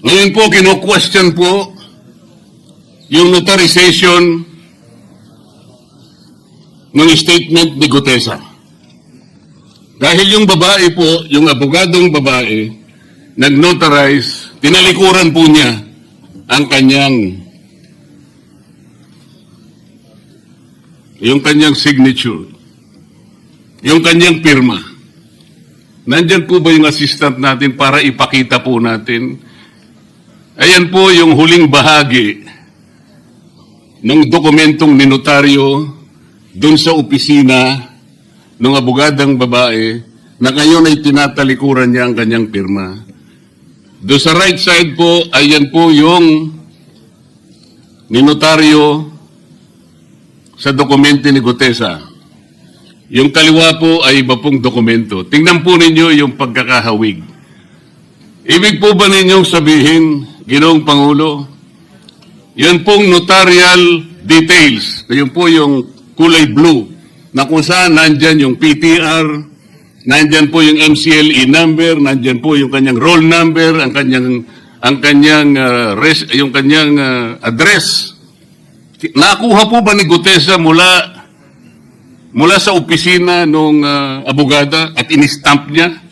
Ngayon po, kino-question po yung notarization ng statement ni Gutesa. Dahil yung babae po, yung abogadong babae, nag-notarize, tinalikuran po niya ang kanyang signature, yung kanyang pirma. Nandyan po ba yung assistant natin para ipakita po natin? Ayan po yung huling bahagi ng dokumentong ninotaryo doon sa opisina ng abogadang babae na ngayon ay tinatalikuran niya ang kanyang pirma. Doon sa right side po, ayan po yung ninotaryo sa dokumento ni Gutesa. Yung kaliwa po ay iba pong dokumento. Tingnan po ninyo yung pagkakahawig. Ibig po ba ninyong sabihin, Ginoong Pangulo, yan pong notarial details, yun po yung kulay blue, na kung saan nandyan yung PTR, nandyan po yung MCLE number, nandyan po yung kanyang roll number, yung kanyang address. Nakuha po ba ni Gutesa mula sa opisina ng abogada at in-stamp niya?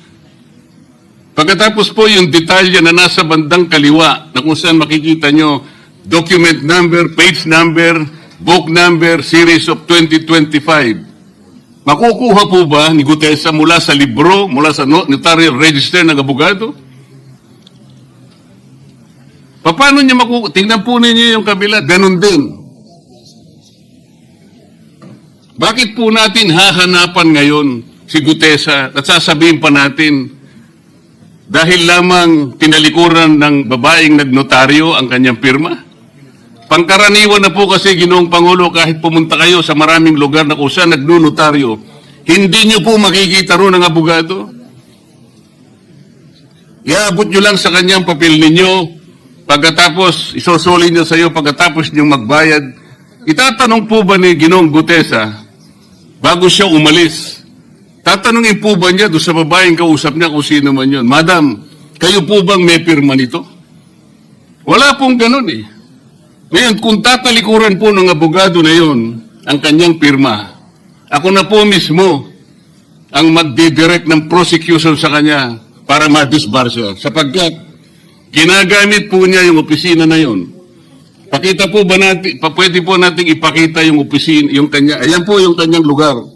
Pagkatapos po yung detalye na nasa bandang kaliwa na kung saan makikita nyo document number, page number, book number, series of 2025. Makukuha po ba ni Gutesa mula sa libro, mula sa notarial register ng abogado? Paano niya makukuha? Tingnan po ninyo yung kabila, ganun din. Bakit po natin hahanapan ngayon si Gutesa at sasabihin pa natin dahil lamang tinalikuran ng babaeng nagnotaryo ang kanyang pirma? Pangkaraniwan na po kasi, Ginoong Pangulo, kahit pumunta kayo sa maraming lugar na kung saan nagnotaryo, hindi nyo po makikita ron ang abogado. Iabot nyo lang sa kanyang papel ninyo, pagkatapos isosoli nyo sa iyo, pagkatapos nyo magbayad. Itatanong po ba ni Ginoong Gutesa, bago siya umalis, tatanungin po ba niya doon sa babaeng kausap niya kung sino man yun, Madam, kayo po bang may pirma nito? Wala pong ganun eh. Ngayon, kung tatalikuran po ng abogado na yun ang kanyang pirma, ako na po mismo ang magdidirect ng prosecution sa kanya para ma-disbar siya. Sapagkat ginagamit po niya yung opisina na yun. Pakita po ba natin, pwede po natin ipakita yung opisina, yung kanya, ayan po yung kanyang lugar.